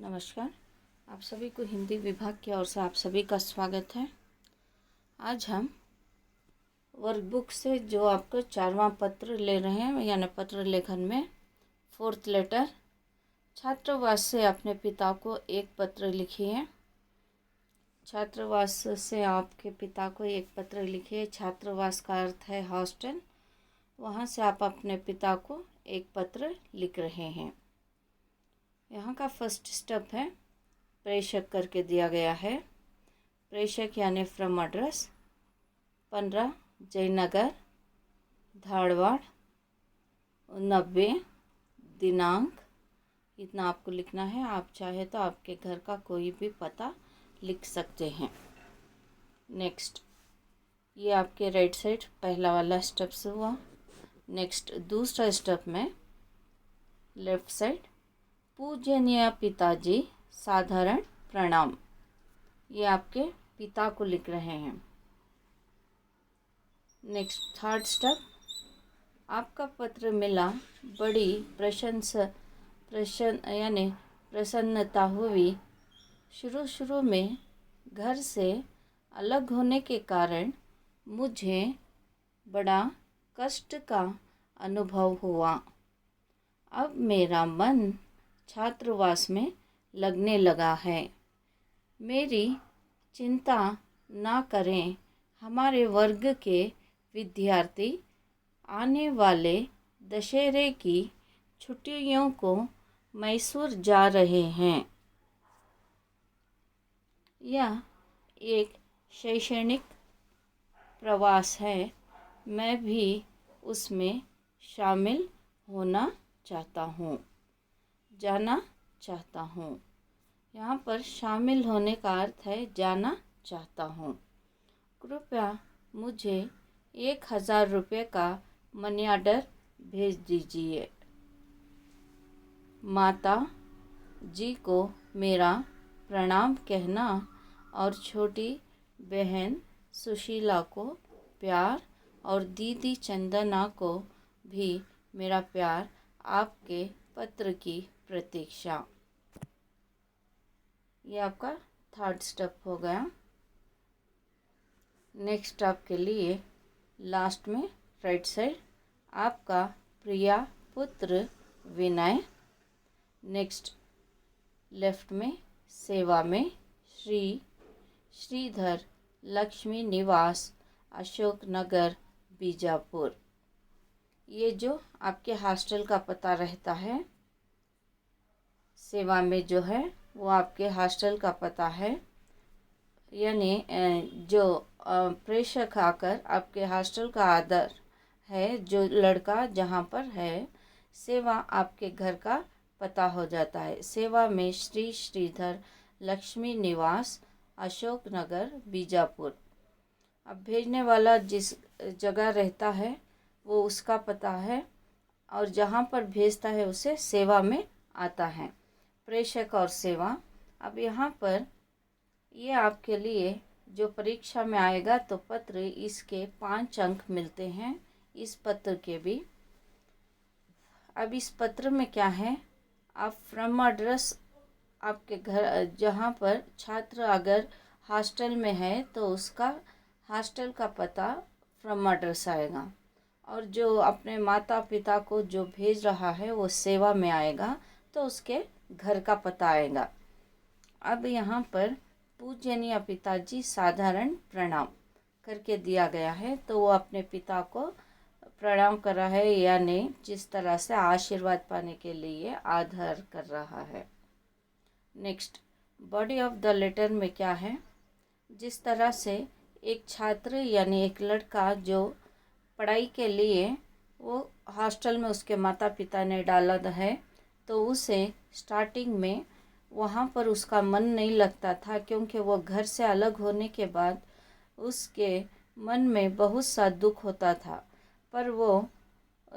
नमस्कार। आप सभी को हिंदी विभाग की ओर से आप सभी का स्वागत है। आज हम वर्कबुक से जो आपको 4वां पत्र ले रहे हैं, यानी पत्र लेखन में 4th लेटर। छात्रावास से अपने पिता को एक पत्र लिखिए। छात्रावास से आपके पिता को एक पत्र लिखिए। छात्रावास का अर्थ है हॉस्टल। वहाँ से आप अपने पिता को एक पत्र लिख रहे हैं। यहाँ का फर्स्ट स्टेप है प्रेषक करके दिया गया है। प्रेषक यानी फ्रॉम एड्रेस 15 जयनगर धारवाड़ 90 दिनांक, इतना आपको लिखना है। आप चाहे तो आपके घर का कोई भी पता लिख सकते हैं। नेक्स्ट, ये आपके राइट साइड पहला वाला स्टेप से हुआ। नेक्स्ट दूसरा स्टेप में लेफ्ट साइड पूजनीय पिताजी साधारण प्रणाम, ये आपके पिता को लिख रहे हैं। नेक्स्ट थर्ड स्टेप, आपका पत्र मिला, बड़ी प्रसन्नता हुई। शुरू में घर से अलग होने के कारण मुझे बड़ा कष्ट का अनुभव हुआ। अब मेरा मन छात्रावास में लगने लगा है। मेरी चिंता ना करें, हमारे वर्ग के विद्यार्थी आने वाले दशहरे की छुट्टियों को मैसूर जा रहे हैं। यह एक शैक्षणिक प्रवास है, मैं भी उसमें शामिल होना चाहता हूँ, जाना चाहता हूँ। यहाँ पर शामिल होने का अर्थ है जाना चाहता हूँ। कृपया मुझे 1000 रुपये का मनी ऑर्डर भेज दीजिए। माता जी को मेरा प्रणाम कहना और छोटी बहन सुशीला को प्यार और दीदी चंदना को भी मेरा प्यार। आपके पत्र की प्रतीक्षा। ये आपका थर्ड स्टेप हो गया। नेक्स्ट आपके लिए लास्ट में राइट साइड आपका प्रिया पुत्र विनय। नेक्स्ट लेफ्ट में सेवा में श्रीधर लक्ष्मी निवास अशोक नगर बीजापुर। ये जो आपके हॉस्टल का पता रहता है, सेवा में जो है वो आपके हॉस्टल का पता है। यानी जो प्रेषक आकर आपके हॉस्टल का आदर है, जो लड़का जहाँ पर है, सेवा आपके घर का पता हो जाता है। सेवा में श्रीधर लक्ष्मी निवास अशोक नगर बीजापुर। अब भेजने वाला जिस जगह रहता है वो उसका पता है, और जहाँ पर भेजता है उसे सेवा में आता है। प्रेषक और सेवा। अब यहाँ पर ये आपके लिए जो परीक्षा में आएगा तो पत्र, इसके 5 अंक मिलते हैं इस पत्र के भी। अब इस पत्र में क्या है, आप फ्रॉम एड्रेस आपके घर, जहाँ पर छात्र अगर हॉस्टल में है तो उसका हॉस्टल का पता फ्रॉम एड्रेस आएगा, और जो अपने माता पिता को जो भेज रहा है वो सेवा में आएगा तो उसके घर का पता आएगा। अब यहाँ पर पूजनीय पिताजी साधारण प्रणाम करके दिया गया है, तो वो अपने पिता को प्रणाम कर रहा है, यानी जिस तरह से आशीर्वाद पाने के लिए आदर कर रहा है। Next body of the letter में क्या है, जिस तरह से एक छात्र यानी एक लड़का जो पढ़ाई के लिए वो हॉस्टल में उसके माता पिता ने डाला है, तो उसे स्टार्टिंग में वहाँ पर उसका मन नहीं लगता था, क्योंकि वो घर से अलग होने के बाद उसके मन में बहुत सा दुख होता था। पर वो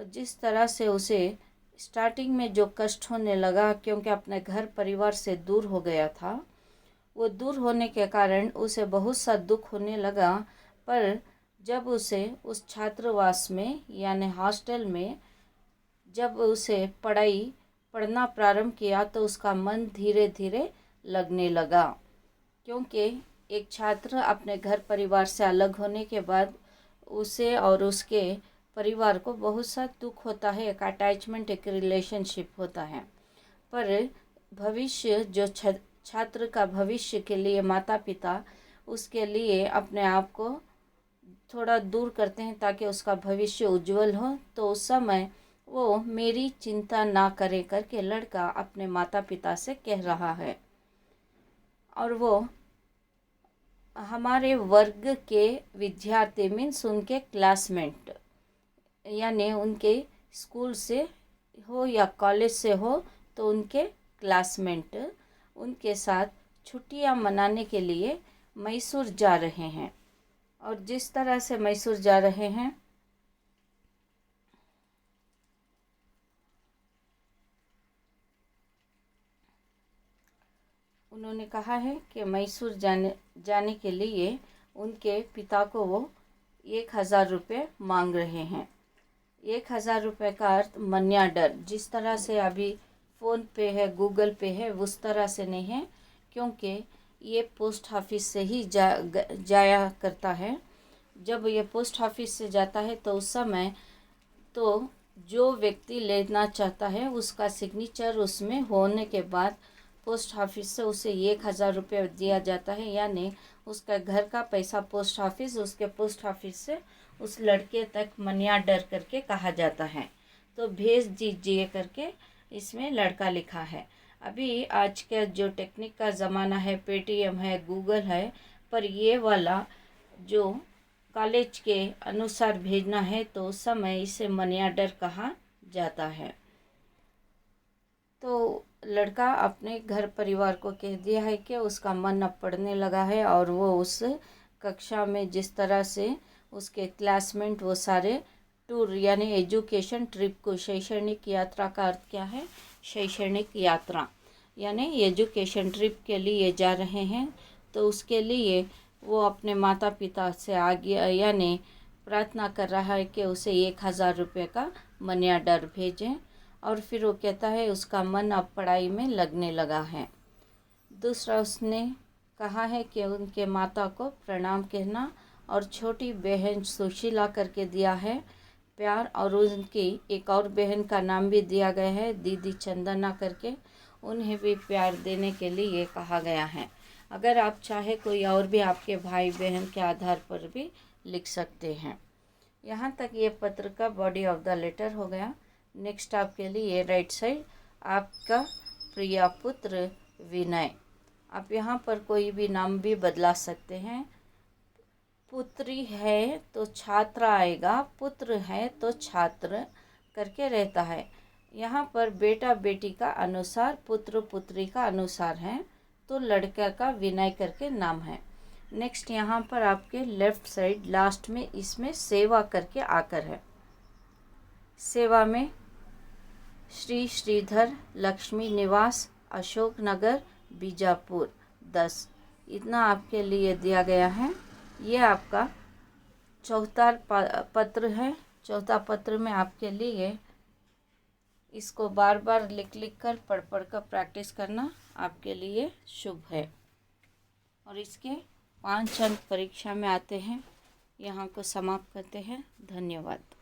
जिस तरह से उसे स्टार्टिंग में जो कष्ट होने लगा, क्योंकि अपने घर परिवार से दूर हो गया था, वो दूर होने के कारण उसे बहुत सा दुख होने लगा। पर जब उसे उस छात्रावास में यानी हॉस्टल में जब उसे पढ़ाई पढ़ना प्रारंभ किया तो उसका मन धीरे धीरे लगने लगा, क्योंकि एक छात्र अपने घर परिवार से अलग होने के बाद उसे और उसके परिवार को बहुत सा दुख होता है, एक अटैचमेंट, एक रिलेशनशिप होता है। पर भविष्य जो छात्र का भविष्य के लिए माता पिता उसके लिए अपने आप को थोड़ा दूर करते हैं ताकि उसका भविष्य उज्जवल हो, तो उस समय वो मेरी चिंता ना करे करके लड़का अपने माता पिता से कह रहा है। और वो हमारे वर्ग के विद्यार्थी मीन्स उनके क्लासमेट, यानी उनके स्कूल से हो या कॉलेज से हो तो उनके क्लासमेट उनके साथ छुट्टियां मनाने के लिए मैसूर जा रहे हैं। और जिस तरह से मैसूर जा रहे हैं, उन्होंने कहा है कि मैसूर जाने के लिए उनके पिता को वो 1000 रुपये मांग रहे हैं। 1000 रुपये का अर्थ मन्या डर, जिस तरह से अभी फ़ोन पे है, गूगल पे है, उस तरह से नहीं है, क्योंकि ये पोस्ट ऑफिस से ही जाया करता है। जब ये पोस्ट ऑफिस से जाता है तो उस समय तो जो व्यक्ति लेना चाहता है उसका सिग्नेचर उसमें होने के बाद पोस्ट ऑफिस से उसे 1000 रुपये दिया जाता है, यानी उसका घर का पैसा पोस्ट ऑफिस, उसके पोस्ट ऑफिस से उस लड़के तक मनी ऑर्डर करके कहा जाता है। तो भेज दीजिए करके इसमें लड़का लिखा है। अभी आज का जो टेक्निक का ज़माना है, पेटीएम है, गूगल है, पर ये वाला जो कॉलेज के अनुसार भेजना है तो उस समय इसे मनी ऑर्डर कहा जाता है। तो लड़का अपने घर परिवार को कह दिया है कि उसका मन अब पढ़ने लगा है और वो उस कक्षा में जिस तरह से उसके क्लासमेट वो सारे टूर यानी एजुकेशन ट्रिप को, शैक्षणिक यात्रा का अर्थ क्या है, शैक्षणिक यात्रा यानी एजुकेशन ट्रिप के लिए जा रहे हैं, तो उसके लिए वो अपने माता पिता से आगे यानी प्रार्थना कर रहा है कि उसे 1000 रुपये का मनी ऑर्डर भेजें। और फिर वो कहता है उसका मन अब पढ़ाई में लगने लगा है। दूसरा उसने कहा है कि उनके माता को प्रणाम कहना और छोटी बहन सुशीला करके दिया है प्यार, और उनकी एक और बहन का नाम भी दिया गया है दीदी चंदना करके, उन्हें भी प्यार देने के लिए कहा गया है। अगर आप चाहे कोई और भी आपके भाई बहन के आधार पर भी लिख सकते हैं। यहाँ तक ये पत्र का बॉडी ऑफ द लेटर हो गया। नेक्स्ट आपके लिए राइट साइड आपका प्रिया पुत्र विनय। आप यहाँ पर कोई भी नाम भी बदला सकते हैं। पुत्री है तो छात्र आएगा, पुत्र है तो छात्र करके रहता है। यहाँ पर बेटा बेटी का अनुसार, पुत्र पुत्री का अनुसार है, तो लड़का का विनय करके नाम है। नेक्स्ट यहाँ पर आपके लेफ्ट साइड लास्ट में इसमें सेवा करके आकर है। सेवा में श्री श्रीधर लक्ष्मी निवास, अशोक नगर, बीजापुर 10, इतना आपके लिए दिया गया है। ये आपका चौथा पत्र है। चौथा पत्र में आपके लिए इसको बार बार लिख कर पढ़ कर प्रैक्टिस करना आपके लिए शुभ है। और इसके 5 अंक परीक्षा में आते हैं। यहाँ को समाप्त करते हैं। धन्यवाद।